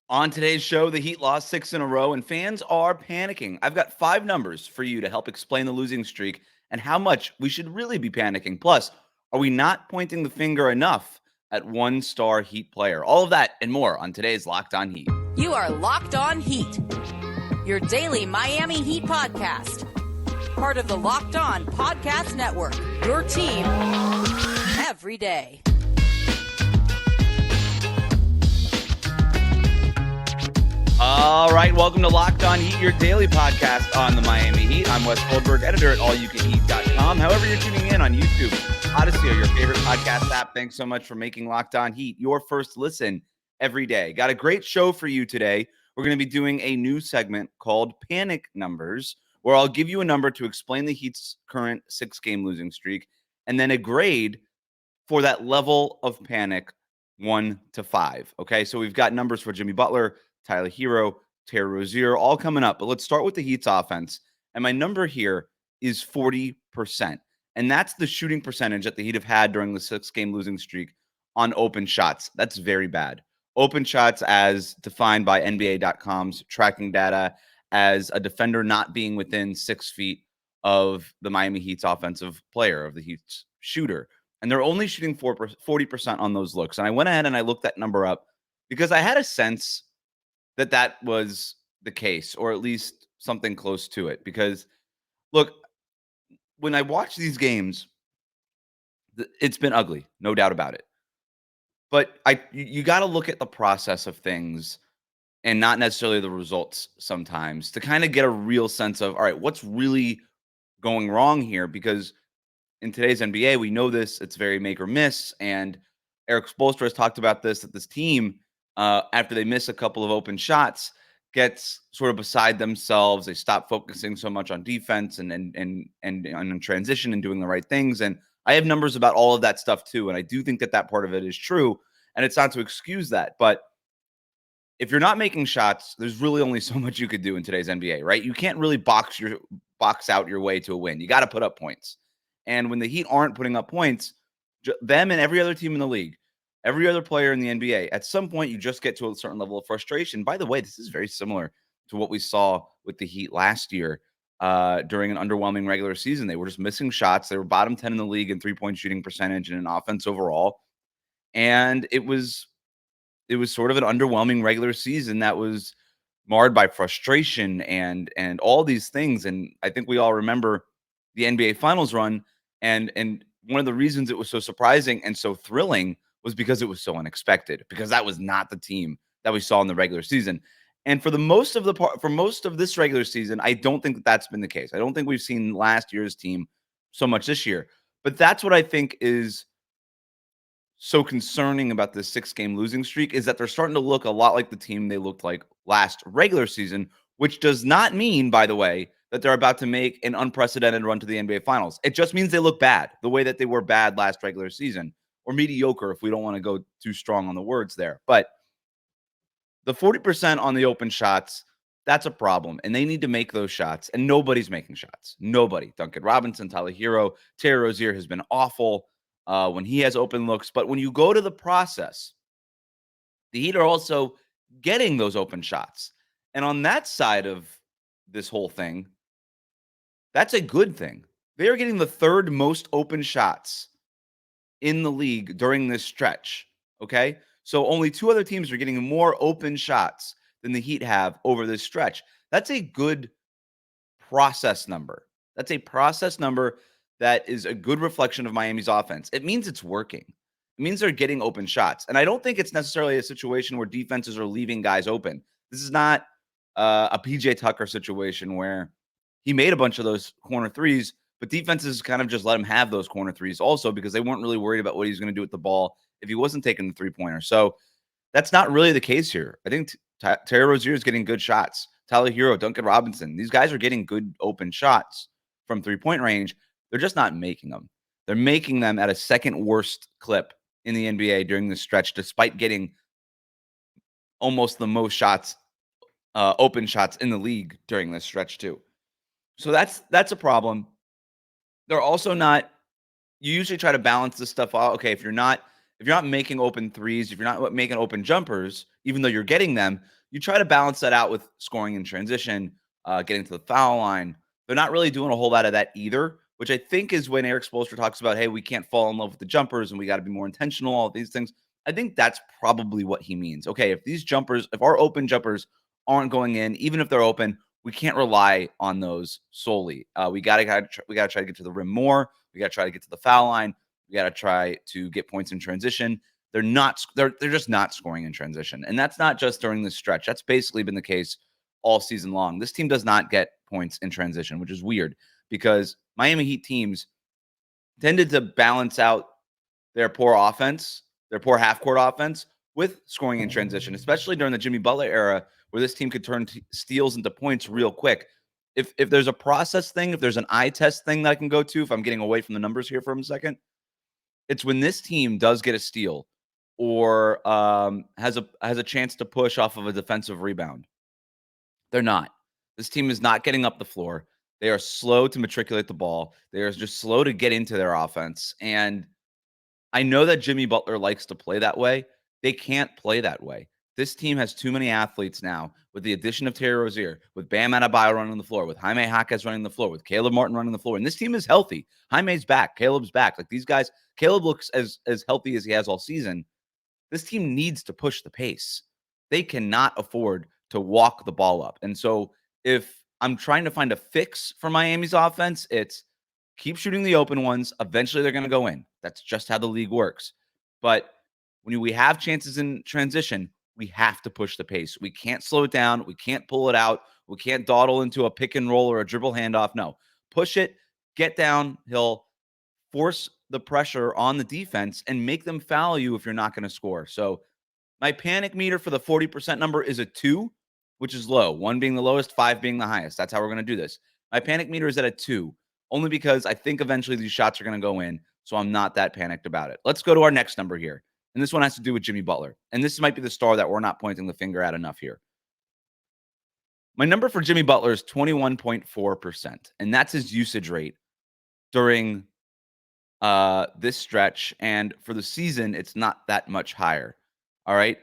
On today's show, the Heat lost 6 in a row and fans are panicking. I've got 5 numbers for you to help explain the losing streak and how much we should really be panicking. Plus, are we not pointing the finger enough at one-star Heat player? All of that and more on today's Locked On Heat. You are Locked On Heat, your daily Miami Heat podcast. Part of the Locked On Podcast Network, your team every day. All right, welcome to Locked On Heat, your daily podcast on the Miami Heat. I'm Wes Goldberg, editor at allyoucaneat.com. However you're tuning in on YouTube, Odyssey, or your favorite podcast app, thanks so much for making Locked On Heat your first listen every day. Got a great show for you today. We're going to be doing a new segment called Panic Numbers, where I'll give you a number to explain the Heat's current 6-game losing streak, and then a grade for that level of panic, 1 to 5. Okay, so we've got numbers for Jimmy Butler, Tyler Herro, Rozier, all coming up. But let's start with the Heat's offense. And my number here is 40%. And that's the shooting percentage that the Heat have had during the 6-game losing streak on open shots. That's very bad. Open shots, as defined by NBA.com's tracking data, as a defender not being within 6 feet of the Miami Heat's offensive player, of the Heat's shooter. And they're only shooting 40% on those looks. And I went ahead and I looked that number up because I had a sense that was the case, or at least something close to it. Because, look, when I watch these games, it's been ugly, no doubt about it. But you got to look at the process of things and not necessarily the results sometimes to kind of get a real sense of, all right, what's really going wrong here? Because in today's NBA, we know this, it's very make or miss. And Eric Spoelstra has talked about this, that this team, after they miss a couple of open shots, gets sort of beside themselves. They stop focusing so much on defense and on transition and doing the right things. And I have numbers about all of that stuff too. And I do think that part of it is true. And it's not to excuse that. But if you're not making shots, there's really only so much you could do in today's NBA, right? You can't really box out your way to a win. You got to put up points. And when the Heat aren't putting up points, them and every other team in the league, every other player in the NBA, at some point, you just get to a certain level of frustration. By the way, this is very similar to what we saw with the Heat last year during an underwhelming regular season. They were just missing shots. They were bottom 10 in the league in three-point shooting percentage and in offense overall. And it was sort of an underwhelming regular season that was marred by frustration and all these things. And I think we all remember the NBA Finals run. And one of the reasons it was so surprising and so thrilling was because it was so unexpected, because that was not the team that we saw in the regular season. And for most of this regular season, I don't think that's been the case. I don't think we've seen last year's team so much this year. But that's what I think is so concerning about this 6-game losing streak, is that they're starting to look a lot like the team they looked like last regular season, which does not mean, by the way, that they're about to make an unprecedented run to the NBA Finals. It just means they look bad, the way that they were bad last regular season, or mediocre if we don't want to go too strong on the words there. But the 40% on the open shots, that's a problem. And they need to make those shots. And nobody's making shots. Nobody. Duncan Robinson, Tyler Herro, Rozier has been awful when he has open looks. But when you go to the process, the Heat are also getting those open shots. And on that side of this whole thing, that's a good thing. They are getting the third most open shots in the league during this stretch, okay? So only 2 other teams are getting more open shots than the Heat have over this stretch. That's a good process number. That's a process number that is a good reflection of Miami's offense. It means it's working. It means they're getting open shots. And I don't think it's necessarily a situation where defenses are leaving guys open. This is not a PJ Tucker situation where he made a bunch of those corner threes, but defenses kind of just let him have those corner threes also because they weren't really worried about what he's going to do with the ball if he wasn't taking the three-pointer. So that's not really the case here. I think Rozier is getting good shots. Tyler Herro, Duncan Robinson, these guys are getting good open shots from three-point range. They're just not making them. They're making them at a second worst clip in the NBA during this stretch, despite getting almost the most shots, open shots in the league during this stretch too. So that's a problem. They're also not, you usually try to balance this stuff out. Okay, if you're not if you're not making open threes, if you're not making open jumpers, even though you're getting them, you try to balance that out with scoring in transition, getting to the foul line. They're not really doing a whole lot of that either, which I think is when Eric Spoelstra talks about, hey, we can't fall in love with the jumpers and we got to be more intentional, all these things. I think that's probably what he means. Okay, if our open jumpers aren't going in, even if they're open, we can't rely on those solely. We gotta try to get to the rim more. We gotta try to get to the foul line. We gotta try to get points in transition. They're just not scoring in transition, and that's not just during this stretch. That's basically been the case all season long. This team does not get points in transition, which is weird because Miami Heat teams tended to balance out their poor offense, their poor half-court offense, with scoring in transition, especially during the Jimmy Butler era, where this team could turn steals into points real quick. If there's a process thing, if there's an eye test thing that I can go to, if I'm getting away from the numbers here for a second, it's when this team does get a steal or has a chance to push off of a defensive rebound. They're not. This team is not getting up the floor. They are slow to matriculate the ball. They are just slow to get into their offense. And I know that Jimmy Butler likes to play that way. They can't play that way. This team has too many athletes now with the addition of Terry Rozier, with Bam Adebayo running the floor, with Jaime Jaquez running the floor, with Caleb Martin running the floor. And this team is healthy. Jaime's back. Caleb's back. Like these guys, Caleb looks as healthy as he has all season. This team needs to push the pace. They cannot afford to walk the ball up. And so if I'm trying to find a fix for Miami's offense, it's keep shooting the open ones. Eventually, they're going to go in. That's just how the league works. But when we have chances in transition, we have to push the pace. We can't slow it down. We can't pull it out. We can't dawdle into a pick and roll or a dribble handoff. No, push it, get downhill, force the pressure on the defense, and make them foul you if you're not going to score. So my panic meter for the 40% number is a 2, which is low. 1 being the lowest, 5 being the highest. That's how we're going to do this. My panic meter is at a 2. Only because I think eventually these shots are going to go in, so I'm not that panicked about it. Let's go to our next number here. And this one has to do with Jimmy Butler. And this might be the star that we're not pointing the finger at enough here. My number for Jimmy Butler is 21.4%. And that's his usage rate during this stretch. And for the season, it's not that much higher. All right.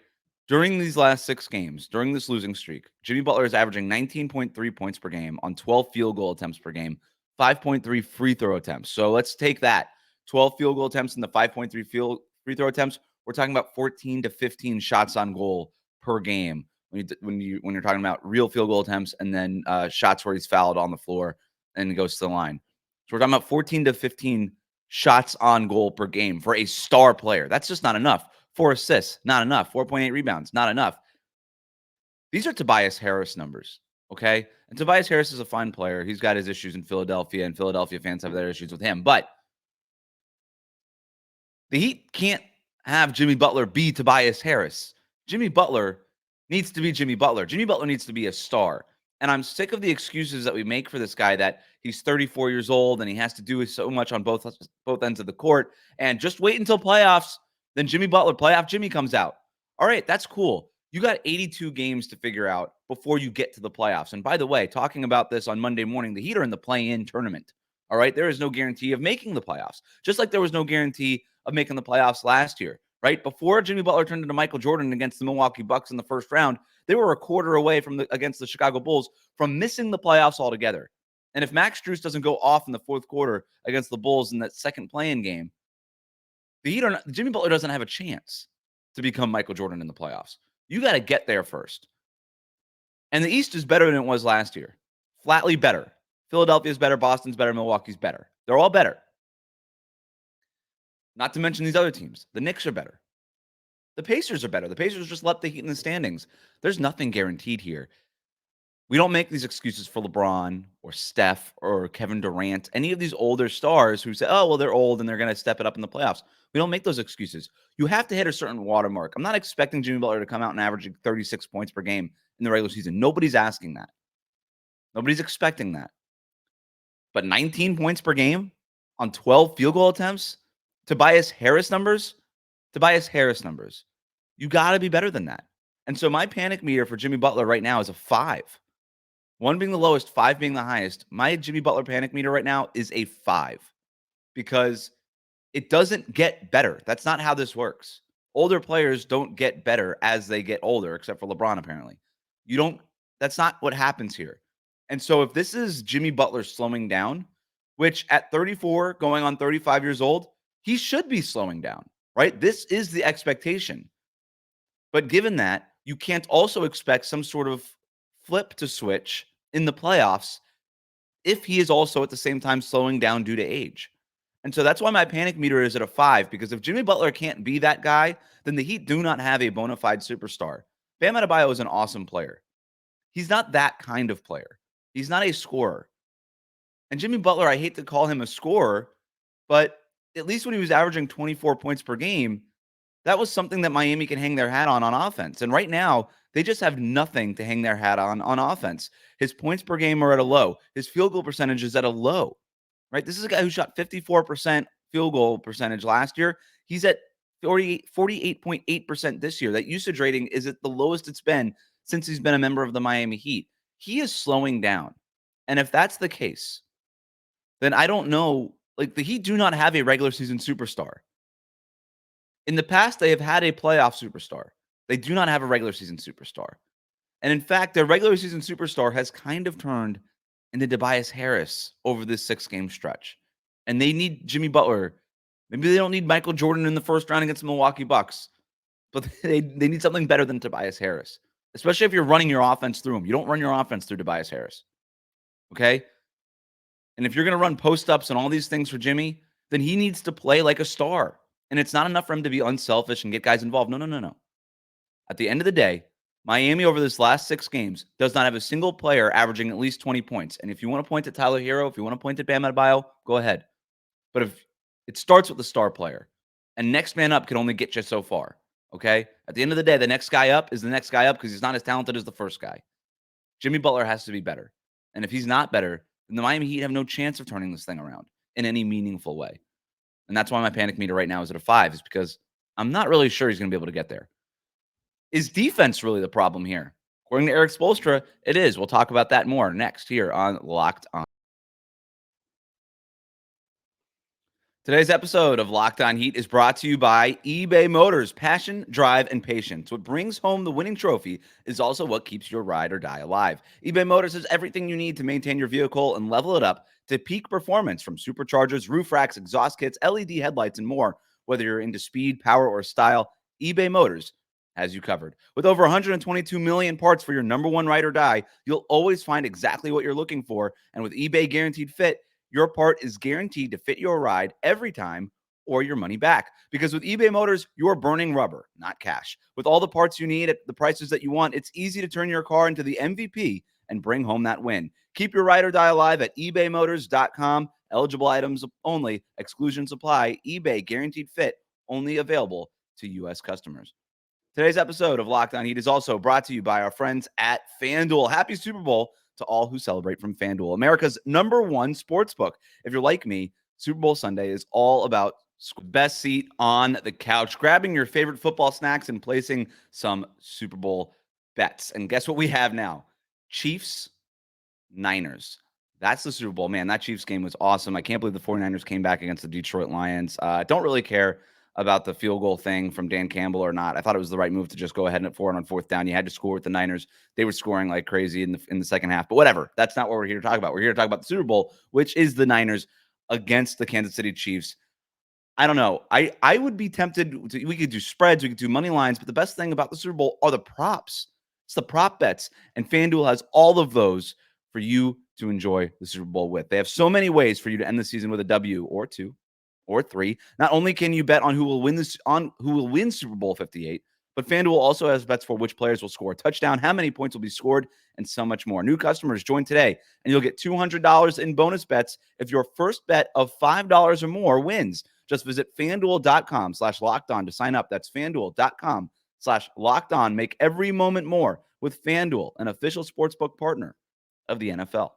During these last 6 games, during this losing streak, Jimmy Butler is averaging 19.3 points per game on 12 field goal attempts per game, 5.3 free throw attempts. So let's take that. 12 field goal attempts and the 5.3 free throw attempts. We're talking about 14 to 15 shots on goal per game when you're talking about real field goal attempts and then shots where he's fouled on the floor and he goes to the line. So we're talking about 14 to 15 shots on goal per game for a star player. That's just not enough. 4 assists, not enough. 4.8 rebounds, not enough. These are Tobias Harris numbers, okay? And Tobias Harris is a fine player. He's got his issues in Philadelphia, and Philadelphia fans have their issues with him. But the Heat can't have Jimmy Butler be Tobias Harris. Jimmy Butler needs to be Jimmy Butler. Jimmy Butler needs to be a star. And I'm sick of the excuses that we make for this guy that he's 34 years old and he has to do so much on both ends of the court. And just wait until playoffs. Then Jimmy Butler, playoff Jimmy comes out. All right, that's cool. You got 82 games to figure out before you get to the playoffs. And by the way, talking about this on Monday morning, the Heat are in the play-in tournament. All right, there is no guarantee of making the playoffs. Just like there was no guarantee of making the playoffs last year, right? Before Jimmy Butler turned into Michael Jordan against the Milwaukee Bucks in the first round, they were a quarter away against the Chicago Bulls from missing the playoffs altogether. And if Max Strus doesn't go off in the fourth quarter against the Bulls in that second play-in game, Jimmy Butler doesn't have a chance to become Michael Jordan in the playoffs. You got to get there first. And the East is better than it was last year. Flatly better. Philadelphia's better. Boston's better. Milwaukee's better. They're all better. Not to mention these other teams. The Knicks are better. The Pacers are better. The Pacers just left the Heat in the standings. There's nothing guaranteed here. We don't make these excuses for LeBron or Steph or Kevin Durant, any of these older stars who say, oh, well, they're old and they're going to step it up in the playoffs. We don't make those excuses. You have to hit a certain watermark. I'm not expecting Jimmy Butler to come out and average 36 points per game in the regular season. Nobody's asking that. Nobody's expecting that. But 19 points per game on 12 field goal attempts, Tobias Harris numbers. You got to be better than that. And so my panic meter for Jimmy Butler right now is a 5. 1 being the lowest, 5 being the highest. My Jimmy Butler panic meter right now is a 5 because it doesn't get better. That's not how this works. Older players don't get better as they get older, except for LeBron, apparently. That's not what happens here. And so if this is Jimmy Butler slowing down, which at 34, going on 35 years old, he should be slowing down, right? This is the expectation. But given that, you can't also expect some sort of flip to switch in the playoffs if he is also at the same time slowing down due to age. And so that's why my panic meter is at a 5, because if Jimmy Butler can't be that guy, then the Heat do not have a bona fide superstar. Bam Adebayo is an awesome player. He's not that kind of player. He's not a scorer. And Jimmy Butler, I hate to call him a scorer, but at least when he was averaging 24 points per game, that was something that Miami can hang their hat on offense. And right now, they just have nothing to hang their hat on offense. His points per game are at a low. His field goal percentage is at a low, right? This is a guy who shot 54% field goal percentage last year. He's at 48.8% this year. That usage rating is at the lowest it's been since he's been a member of the Miami Heat. He is slowing down. And if that's the case, then I don't know. Like, the Heat do not have a regular season superstar. In the past, they have had a playoff superstar. They do not have a regular season superstar. And in fact, their regular season superstar has kind of turned into Tobias Harris over this 6-game stretch. And they need Jimmy Butler. Maybe they don't need Michael Jordan in the first round against the Milwaukee Bucks, but they need something better than Tobias Harris, especially if you're running your offense through him. You don't run your offense through Tobias Harris. Okay? And if you're going to run post-ups and all these things for Jimmy, then he needs to play like a star. And it's not enough for him to be unselfish and get guys involved. No. At the end of the day, Miami over this last 6 games does not have a single player averaging at least 20 points. And if you want to point at Tyler Herro, if you want to point at Bam Adebayo, go ahead. But if it starts with the star player, and next man up can only get you so far. Okay? At the end of the day, the next guy up is the next guy up because he's not as talented as the first guy. Jimmy Butler has to be better. And if he's not better, then the Miami Heat have no chance of turning this thing around in any meaningful way. And that's why my panic meter right now is at a 5, is because I'm not really sure he's going to be able to get there. Is defense really the problem here? According to Eric Spoelstra, it is. We'll talk about that more next here on Locked On. Today's episode of Locked On Heat is brought to you by eBay Motors. Passion, drive, and patience. What brings home the winning trophy is also what keeps your ride or die alive. eBay Motors has everything you need to maintain your vehicle and level it up to peak performance, from superchargers, roof racks, exhaust kits, LED headlights, and more. Whether you're into speed, power, or style, eBay Motors has you covered. With over 122 million parts for your number one ride or die, you'll always find exactly what you're looking for. And with eBay Guaranteed Fit, your part is guaranteed to fit your ride every time or your money back. Because with eBay Motors, you're burning rubber, not cash. With all the parts you need at the prices that you want, it's easy to turn your car into the MVP and bring home that win. Keep your ride or die alive at ebaymotors.com. Eligible items only. Exclusions apply. eBay Guaranteed Fit, only available to U.S. customers. Today's episode of Locked On Heat is also brought to you by our friends at FanDuel. Happy Super Bowl to all who celebrate from FanDuel, America's #1 sportsbook. If you're like me, Super Bowl Sunday is all about best seat on the couch, grabbing your favorite football snacks and placing some Super Bowl bets. And guess what we have now? Chiefs, Niners. That's the Super Bowl. Man, that Chiefs game was awesome. I can't believe the 49ers came back against the Detroit Lions. Don't really care about the field goal thing from Dan Campbell or not. I thought it was the right move to just go ahead and for it on 4th down. You had to score with the Niners. They were scoring like crazy in the second half. But whatever. That's not what we're here to talk about. We're here to talk about the Super Bowl, which is the Niners against the Kansas City Chiefs. I don't know. I would be tempted to, we could do spreads, we could do money lines, but the best thing about the Super Bowl are the props. It's the prop bets. And FanDuel has all of those for you to enjoy the Super Bowl with. They have so many ways for you to end the season with a W or 2 or 3. Not only can you bet on who will win Super Bowl 58, but FanDuel also has bets for which players will score a touchdown, how many points will be scored, and so much more. New customers join today, and you'll get $200 in bonus bets if your first bet of $5 or more wins. Just visit FanDuel.com/lockedon to sign up. That's FanDuel.com/lockedon. Make every moment more with FanDuel, an official sportsbook partner of the NFL.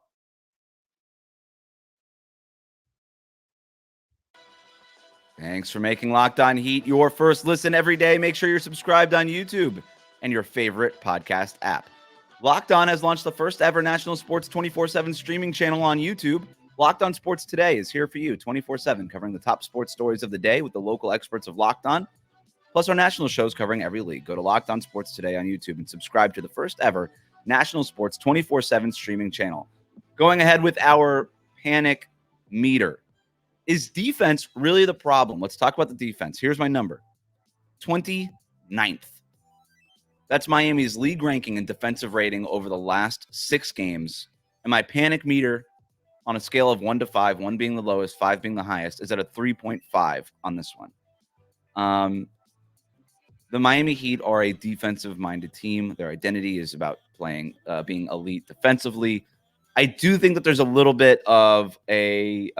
Thanks for making Locked On Heat your first listen every day. Make sure you're subscribed on YouTube and your favorite podcast app. Locked On has launched the first ever national sports 24/7 streaming channel on YouTube. Locked On Sports Today is here for you 24/7, covering the top sports stories of the day with the local experts of Locked On, plus our national shows covering every league. Go to Locked On Sports Today on YouTube and subscribe to the first ever national sports 24/7 streaming channel. Going ahead with our panic meter. Is defense really the problem? Let's talk about the defense. Here's my number. 29th. That's Miami's league ranking in defensive rating over the last 6 games. And my panic meter on a scale of 1 to 5, 1 being the lowest, 5 being the highest, is at a 3.5 on this one. The Miami Heat are a defensive-minded team. Their identity is about being elite defensively. I do think that there's a little bit of a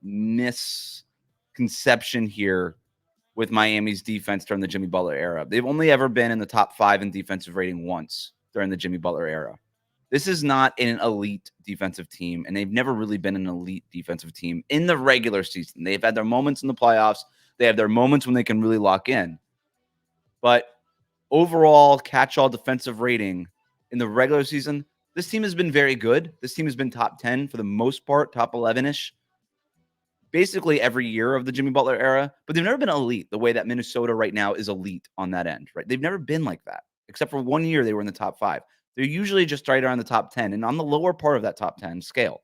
misconception here with Miami's defense during the Jimmy Butler era. They've only ever been in the top 5 in defensive rating once during the Jimmy Butler era. This is not an elite defensive team, and they've never really been an elite defensive team in the regular season. They've had their moments in the playoffs. They have their moments when they can really lock in. But overall catch-all defensive rating in the regular season, this team has been very good. This team has been top 10 for the most part, top 11-ish, basically every year of the Jimmy Butler era. But they've never been elite the way that Minnesota right now is elite on that end, right? They've never been like that, except for 1 year they were in the top 5. They're usually just right around the top 10 and on the lower part of that top 10 scale.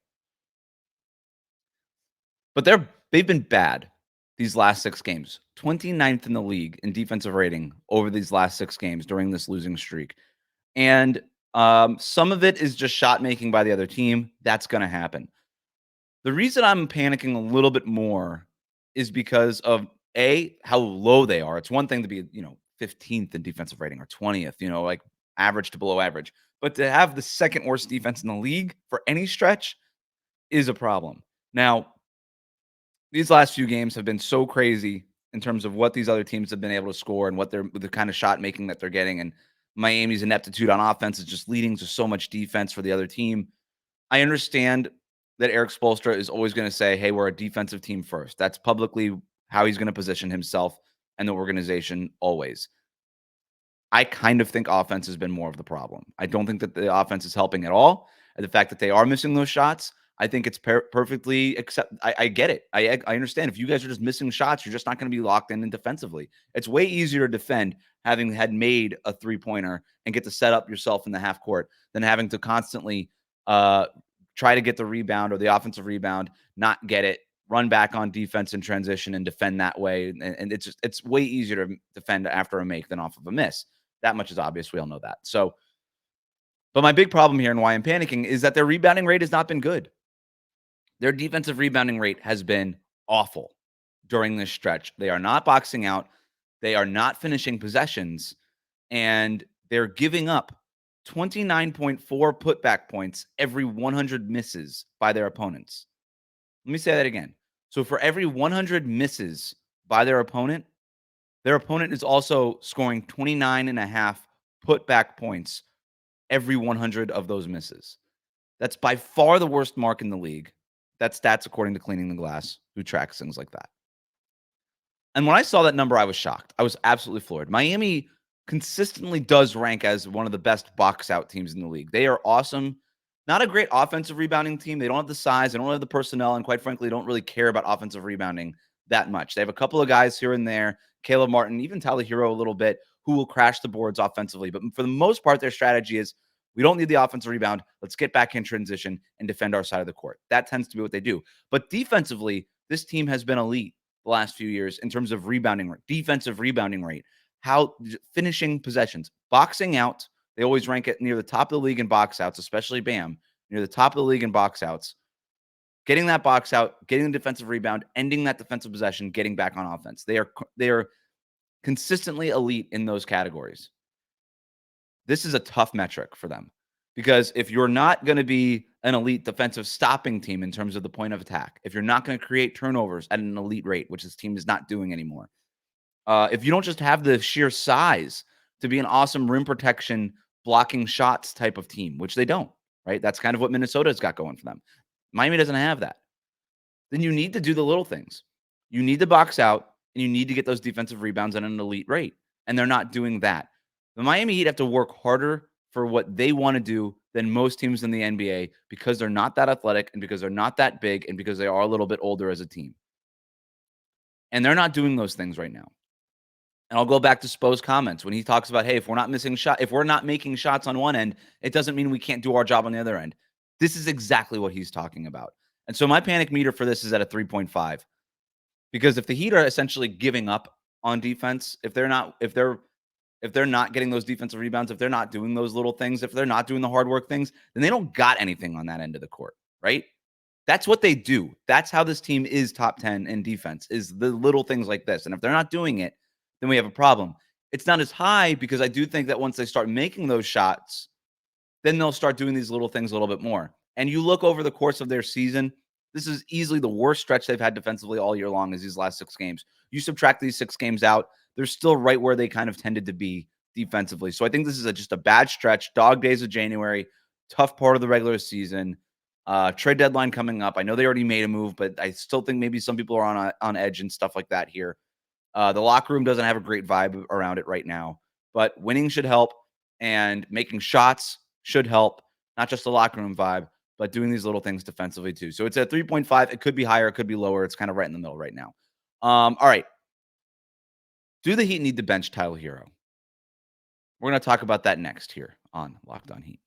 But they've been bad these last 6 games. 29th in the league in defensive rating over these last 6 games during this losing streak. And some of it is just shot making by the other team. That's going to happen. The reason I'm panicking a little bit more is because of how low they are. It's one thing to be, 15th in defensive rating or 20th, like average to below average. But to have the second worst defense in the league for any stretch is a problem. Now, these last few games have been so crazy in terms of what these other teams have been able to score and what the kind of shot making that they're getting. And Miami's ineptitude on offense is just leading to so much defense for the other team. I understand that Eric Spoelstra is always going to say, hey, we're a defensive team first. That's publicly how he's going to position himself and the organization always. I kind of think offense has been more of the problem. I don't think that the offense is helping at all. And the fact that they are missing those shots, I think it's perfectly I get it. I understand. If you guys are just missing shots, you're just not going to be locked in defensively. It's way easier to defend having had made a three-pointer and get to set up yourself in the half court than having to constantly try to get the rebound or the offensive rebound, not get it, run back on defense in transition and defend that way. And it's way easier to defend after a make than off of a miss. That much is obvious. We all know that. So, but my big problem here and why I'm panicking is that their rebounding rate has not been good. Their defensive rebounding rate has been awful during this stretch. They are not boxing out. They are not finishing possessions. And they're giving up 29.4 putback points every 100 misses by their opponents. Let me say that again. So for every 100 misses by their opponent is also scoring 29.5 putback points every 100 of those misses. That's by far the worst mark in the league. That's stats according to Cleaning the Glass, who tracks things like that. And when I saw that number, I was shocked. I was absolutely floored. Miami consistently does rank as one of the best box out teams in the league. They are awesome. Not a great offensive rebounding team. They don't have the size. They don't have the personnel. And quite frankly, don't really care about offensive rebounding that much. They have a couple of guys here and there, Caleb Martin, even Tyler Herro a little bit, who will crash the boards offensively. But for the most part, their strategy is, we don't need the offensive rebound. Let's get back in transition and defend our side of the court. That tends to be what they do. But defensively, this team has been elite the last few years in terms of rebounding rate, defensive rebounding rate, how finishing possessions, boxing out. They always rank it near the top of the league in box outs, especially Bam, near the top of the league in box outs. Getting that box out, getting the defensive rebound, ending that defensive possession, getting back on offense. They are consistently elite in those categories. This is a tough metric for them because if you're not going to be an elite defensive stopping team in terms of the point of attack, if you're not going to create turnovers at an elite rate, which this team is not doing anymore, if you don't just have the sheer size to be an awesome rim protection, blocking shots type of team, which they don't, right? That's kind of what Minnesota's got going for them. Miami doesn't have that. Then you need to do the little things. You need to box out and you need to get those defensive rebounds at an elite rate. And they're not doing that. The Miami Heat have to work harder for what they want to do than most teams in the NBA because they're not that athletic and because they're not that big and because they are a little bit older as a team. And they're not doing those things right now. And I'll go back to Spo's comments when he talks about, hey, if we're not making shots on one end, it doesn't mean we can't do our job on the other end. This is exactly what he's talking about. And so my panic meter for this is at a 3.5. Because if the Heat are essentially giving up on defense, if they're not getting those defensive rebounds, if they're not doing those little things, if they're not doing the hard work things, then they don't got anything on that end of the court, right? That's what they do. That's how this team is top 10 in defense, is the little things like this. And if they're not doing it, then we have a problem. It's not as high because I do think that once they start making those shots, then they'll start doing these little things a little bit more. And you look over the course of their season, this is easily the worst stretch they've had defensively all year long is these last 6 games. You subtract these 6 games out, they're still right where they kind of tended to be defensively. So I think this is just a bad stretch. Dog days of January, tough part of the regular season. Trade deadline coming up. I know they already made a move, but I still think maybe some people are on edge and stuff like that here. The locker room doesn't have a great vibe around it right now, but winning should help and making shots should help, not just the locker room vibe, but doing these little things defensively too. So it's at 3.5. It could be higher. It could be lower. It's kind of right in the middle right now. All right. Do the Heat need to bench Tyler Herro? We're going to talk about that next here on Locked On Heat.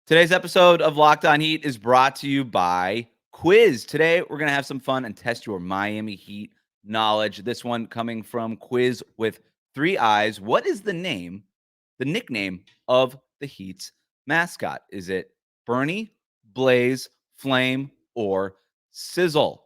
Today's episode of Locked On Heat is brought to you by Quiz. Today, we're going to have some fun and test your Miami Heat knowledge. This one coming from Quiz with 3 eyes. What is the nickname of the Heat's mascot? Is it Bernie, Blaze, Flame, or Sizzle?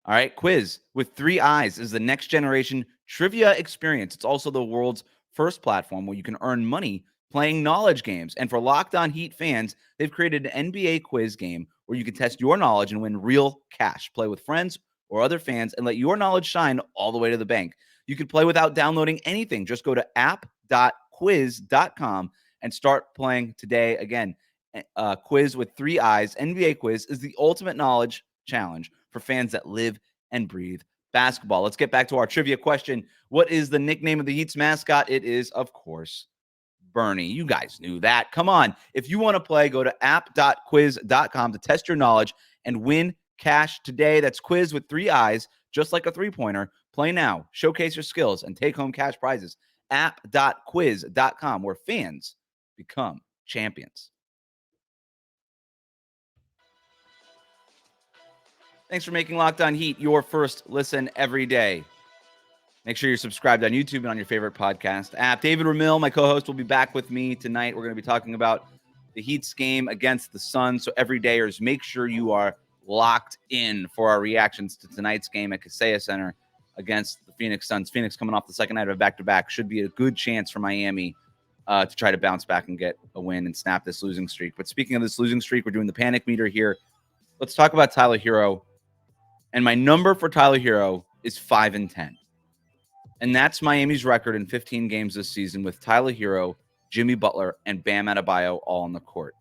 All right, Quiz with 3 eyes is the next generation trivia experience. It's also the world's first platform where you can earn money playing knowledge games. And for Locked On Heat fans, they've created an NBA quiz game where you can test your knowledge and win real cash. Play with friends or other fans and let your knowledge shine all the way to the bank. You can play without downloading anything. Just go to app.quiz.com and start playing today. Again, Quiz with 3 eyes. NBA Quiz is the ultimate knowledge challenge for fans that live and breathe basketball. Let's get back to our trivia question. What is the nickname of the Heat's mascot? It is, of course, Bernie. You guys knew that. Come on. If you want to play, go to app.quiz.com to test your knowledge and win cash today. That's Quiz with 3 eyes, just like a 3-pointer. Play now, showcase your skills, and take home cash prizes. App.quiz.com, where fans become champions. Thanks for making Locked On Heat your first listen every day. Make sure you're subscribed on YouTube and on your favorite podcast app. David Ramil, my co-host, will be back with me tonight. We're going to be talking about the Heat's game against the Suns. So everydayers, make sure you are locked in for our reactions to tonight's game at Kaseya Center against the Phoenix Suns. Phoenix coming off the second night of a back-to-back. Should be a good chance for Miami to try to bounce back and get a win and snap this losing streak. But speaking of this losing streak, we're doing the panic meter here. Let's talk about Tyler Herro. And my number for Tyler Herro is 5-10. And that's Miami's record in 15 games this season with Tyler Herro, Jimmy Butler, and Bam Adebayo all on the court.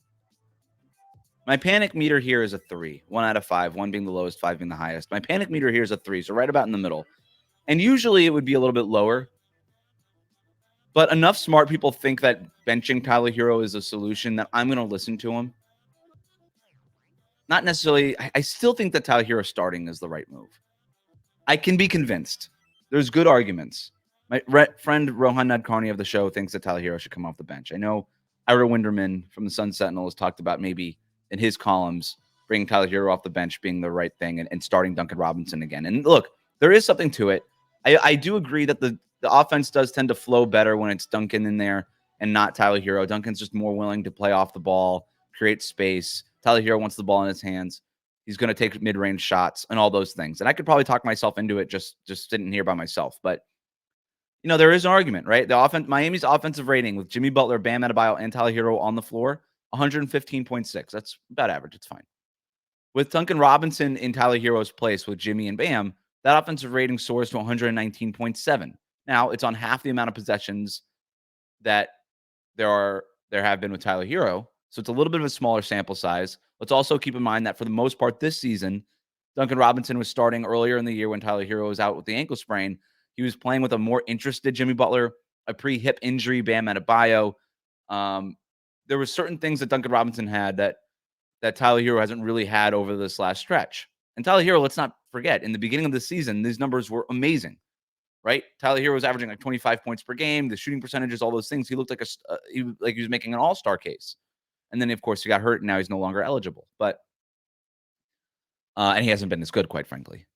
My panic meter here is a 3. 1 out of 5. 1 being the lowest, 5 being the highest. My panic meter here is a 3, so right about in the middle. And usually it would be a little bit lower. But enough smart people think that benching Tyler Herro is a solution that I'm going to listen to him. Not necessarily. I still think that Tyler Herro starting is the right move. I can be convinced. There's good arguments. My friend Rohan Nadkarni of the show thinks that Tyler Herro should come off the bench. I know Ira Winderman from the Sun Sentinel has talked about maybe in his columns bringing Tyler Herro off the bench being the right thing and starting Duncan Robinson again. And look, there is something to it. I do agree that the offense does tend to flow better when it's Duncan in there and not Tyler Herro. Duncan's just more willing to play off the ball, create space. Tyler Herro wants the ball in his hands. He's going to take mid-range shots and all those things. And I could probably talk myself into it just sitting here by myself. But, you know, there is an argument, right? Miami's offensive rating with Jimmy Butler, Bam Adebayo, and Tyler Herro on the floor, 115.6. That's about average. It's fine. With Duncan Robinson in Tyler Herro's place with Jimmy and Bam, that offensive rating soars to 119.7. Now, it's on half the amount of possessions that there have been with Tyler Herro. So it's a little bit of a smaller sample size. Let's also keep in mind that for the most part this season, Duncan Robinson was starting earlier in the year when Tyler Herro was out with the ankle sprain. He was playing with a more interested Jimmy Butler, a pre-hip injury, Bam Adebayo. There were certain things that Duncan Robinson had that Tyler Herro hasn't really had over this last stretch. And Tyler Herro, let's not forget, in the beginning of the season, these numbers were amazing, right? Tyler Herro was averaging like 25 points per game, the shooting percentages, all those things. He looked like he was making an all-star case. And then, of course, he got hurt, and now he's no longer eligible. But and he hasn't been as good, quite frankly.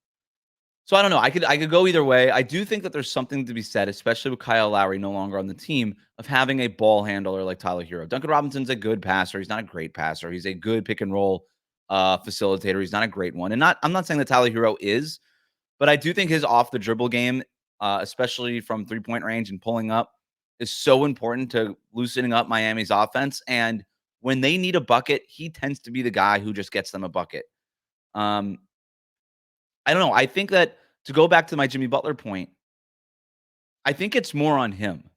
So I don't know. I could go either way. I do think that there's something to be said, especially with Kyle Lowry no longer on the team, of having a ball handler like Tyler Herro. Duncan Robinson's a good passer. He's not a great passer. He's a good pick and roll facilitator. He's not a great one. And I'm not saying that Tyler Herro is, but I do think his off the dribble game, especially from 3-point range and pulling up, is so important to loosening up Miami's offense. And when they need a bucket, he tends to be the guy who just gets them a bucket. I don't know. I think that, to go back to my Jimmy Butler point, I think it's more on him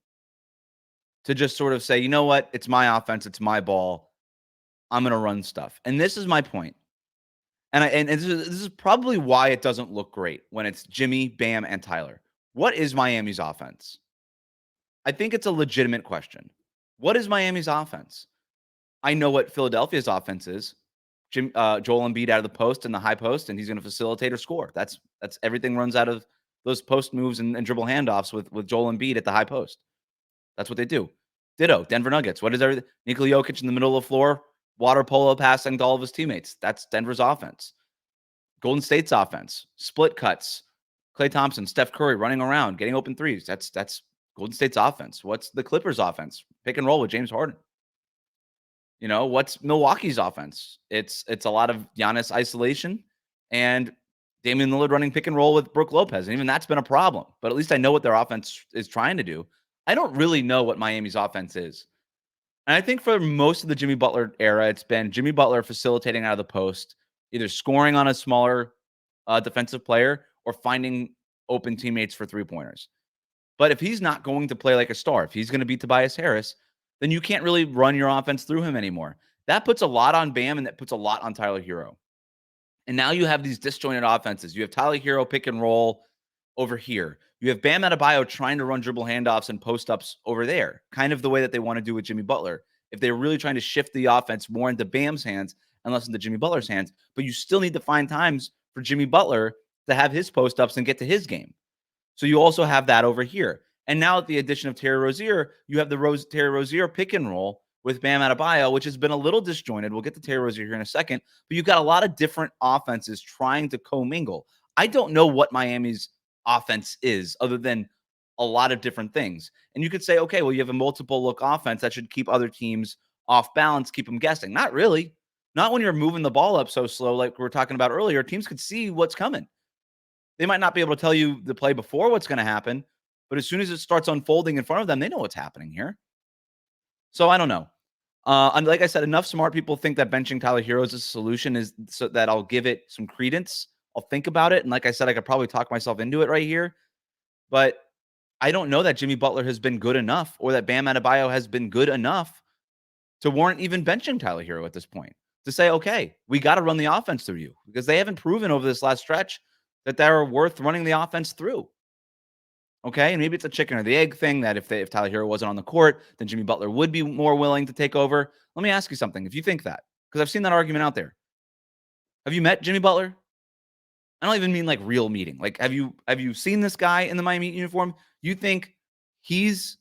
to just sort of say, you know what? It's my offense. It's my ball. I'm going to run stuff. And this is my point. And this is probably why it doesn't look great when it's Jimmy, Bam, and Tyler. What is Miami's offense? I think it's a legitimate question. What is Miami's offense? I know what Philadelphia's offense is. Joel Embiid out of the post and the high post, and he's going to facilitate or score. That's everything runs out of those post moves and dribble handoffs with Joel Embiid at the high post. That's what they do. Ditto, Denver Nuggets. What is everything? Nikola Jokic in the middle of the floor, water polo passing to all of his teammates. That's Denver's offense. Golden State's offense, split cuts. Klay Thompson, Steph Curry running around, getting open threes. That's Golden State's offense. What's the Clippers' offense? Pick and roll with James Harden. You know, what's Milwaukee's offense? It's a lot of Giannis isolation and Damian Lillard running pick and roll with Brook Lopez. And even that's been a problem. But at least I know what their offense is trying to do. I don't really know what Miami's offense is. And I think for most of the Jimmy Butler era, it's been Jimmy Butler facilitating out of the post, either scoring on a smaller defensive player or finding open teammates for three-pointers. But if he's not going to play like a star, if he's going to be Tobias Harris, then you can't really run your offense through him anymore. That puts a lot on Bam, and that puts a lot on Tyler Herro. And now you have these disjointed offenses. You have Tyler Herro pick and roll over here. You have Bam Adebayo trying to run dribble handoffs and post-ups over there, kind of the way that they want to do with Jimmy Butler. If they're really trying to shift the offense more into Bam's hands and less into Jimmy Butler's hands, but you still need to find times for Jimmy Butler to have his post-ups and get to his game. So you also have that over here. And now at the addition of Terry Rozier, you have the Terry Rozier pick and roll with Bam Adebayo, which has been a little disjointed. We'll get to Terry Rozier here in a second. But you've got a lot of different offenses trying to commingle. I don't know what Miami's offense is other than a lot of different things. And you could say, okay, well, you have a multiple look offense that should keep other teams off balance, keep them guessing. Not really. Not when you're moving the ball up so slow like we were talking about earlier. Teams could see what's coming. They might not be able to tell you the play before what's going to happen, but as soon as it starts unfolding in front of them, they know what's happening here. So I don't know. And like I said, enough smart people think that benching Tyler Herro is a solution, is so that I'll give it some credence. I'll think about it. And like I said, I could probably talk myself into it right here. But I don't know that Jimmy Butler has been good enough or that Bam Adebayo has been good enough to warrant even benching Tyler Herro at this point. To say, okay, we got to run the offense through you, because they haven't proven over this last stretch that they're worth running the offense through. Okay, and maybe it's a chicken or the egg thing that if Tyler Herro wasn't on the court, then Jimmy Butler would be more willing to take over. Let me ask you something. If you think that, because I've seen that argument out there. Have you met Jimmy Butler? I don't even mean like real meeting. Like, have you seen this guy in the Miami Heat uniform? You think he's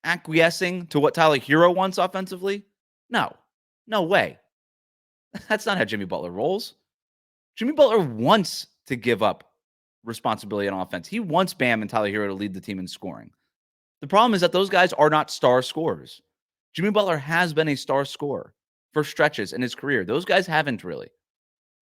acquiescing to what Tyler Herro wants offensively? No way. That's not how Jimmy Butler rolls. Jimmy Butler wants to give up responsibility on offense. He wants Bam and Tyler Herro to lead the team in scoring. The problem is that those guys are not star scorers. Jimmy Butler has been a star scorer for stretches in his career. Those guys haven't really.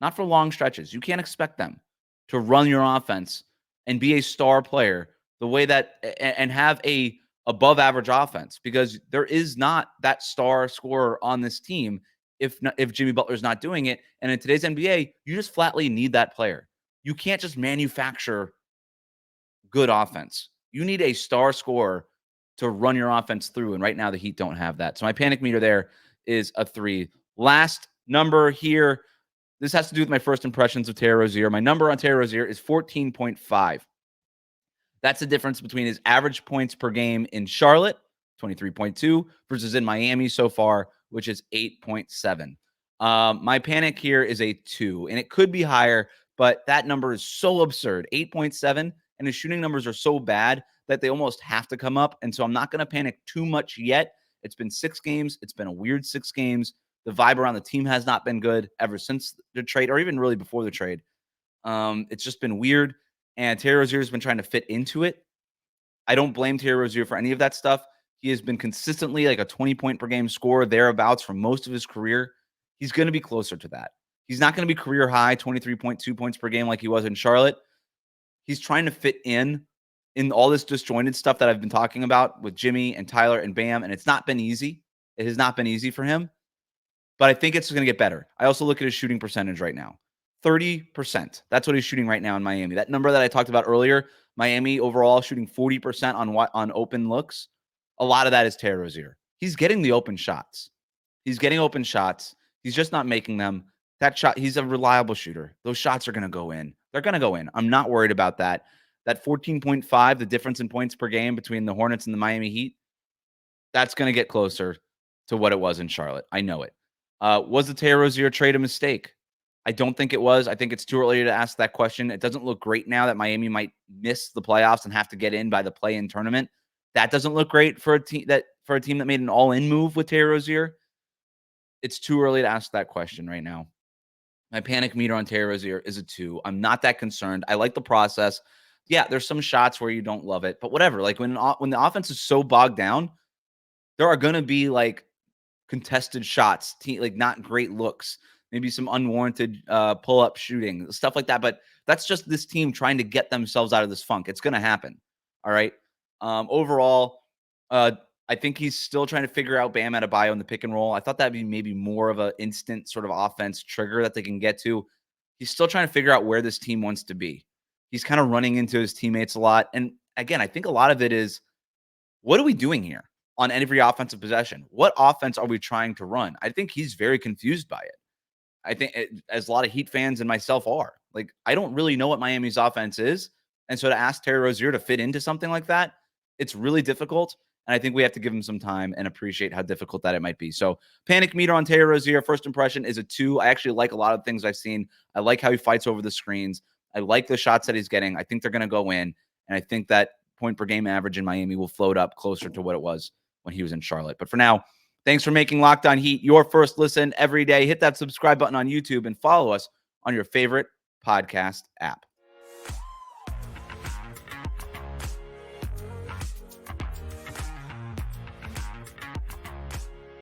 Not for long stretches. You can't expect them to run your offense and be a star player the way that and have a above average offense, because there is not that star scorer on this team if Jimmy Butler's not doing it. And in today's NBA, you just flatly need that player. You can't just manufacture good offense. You need a star scorer to run your offense through. And right now the Heat don't have that. So my panic meter there is a 3. Last number here. This has to do with my first impressions of Terry Rozier. My number on Terry Rozier is 14.5. That's the difference between his average points per game in Charlotte, 23.2, versus in Miami so far, which is 8.7. My panic here is a 2, and it could be higher, but that number is so absurd, 8.7, and his shooting numbers are so bad that they almost have to come up. And so I'm not going to panic too much yet. It's been 6 games. It's been a weird 6 games. The vibe around the team has not been good ever since the trade, or even really before the trade. It's just been weird. And Terry Rozier has been trying to fit into it. I don't blame Terry Rozier for any of that stuff. He has been consistently like a 20-point per game scorer thereabouts for most of his career. He's going to be closer to that. He's not going to be career high 23.2 points per game like he was in Charlotte. He's trying to fit in all this disjointed stuff that I've been talking about with Jimmy and Tyler and Bam, and it's not been easy. It has not been easy for him, but I think it's going to get better. I also look at his shooting percentage right now. 30%. That's what he's shooting right now in Miami. That number that I talked about earlier, Miami overall shooting 40% on open looks. A lot of that is Terry Rozier. He's getting the open shots. He's getting open shots. He's just not making them. That shot, he's a reliable shooter. Those shots are going to go in. They're going to go in. I'm not worried about that. That 14.5, the difference in points per game between the Hornets and the Miami Heat, that's going to get closer to what it was in Charlotte. I know it. Was the Terry Rozier trade a mistake? I don't think it was. I think it's too early to ask that question. It doesn't look great now that Miami might miss the playoffs and have to get in by the play-in tournament. That doesn't look great for a team that made an all-in move with Terry Rozier. It's too early to ask that question right now. My panic meter on Terry Rozier is a 2. I'm not that concerned. I like the process. Yeah, there's some shots where you don't love it, but whatever. Like when the offense is so bogged down, there are going to be like contested shots, like not great looks, maybe some unwarranted pull-up shooting, stuff like that. But that's just this team trying to get themselves out of this funk. It's going to happen. All right. Overall, I think he's still trying to figure out Bam Adebayo in the pick and roll. I thought that'd be maybe more of an instant sort of offense trigger that they can get to. He's still trying to figure out where this team wants to be. He's kind of running into his teammates a lot. And again, I think a lot of it is, what are we doing here on every offensive possession? What offense are we trying to run? I think he's very confused by it. I think as a lot of Heat fans and myself are, like, I don't really know what Miami's offense is. And so to ask Terry Rozier to fit into something like that, it's really difficult. And I think we have to give him some time and appreciate how difficult that it might be. So panic meter on Terry Rozier, first impression is a 2. I actually like a lot of things I've seen. I like how he fights over the screens. I like the shots that he's getting. I think they're going to go in. And I think that point per game average in Miami will float up closer to what it was when he was in Charlotte. But for now, thanks for making Locked On Heat your first listen every day. Hit that subscribe button on YouTube and follow us on your favorite podcast app.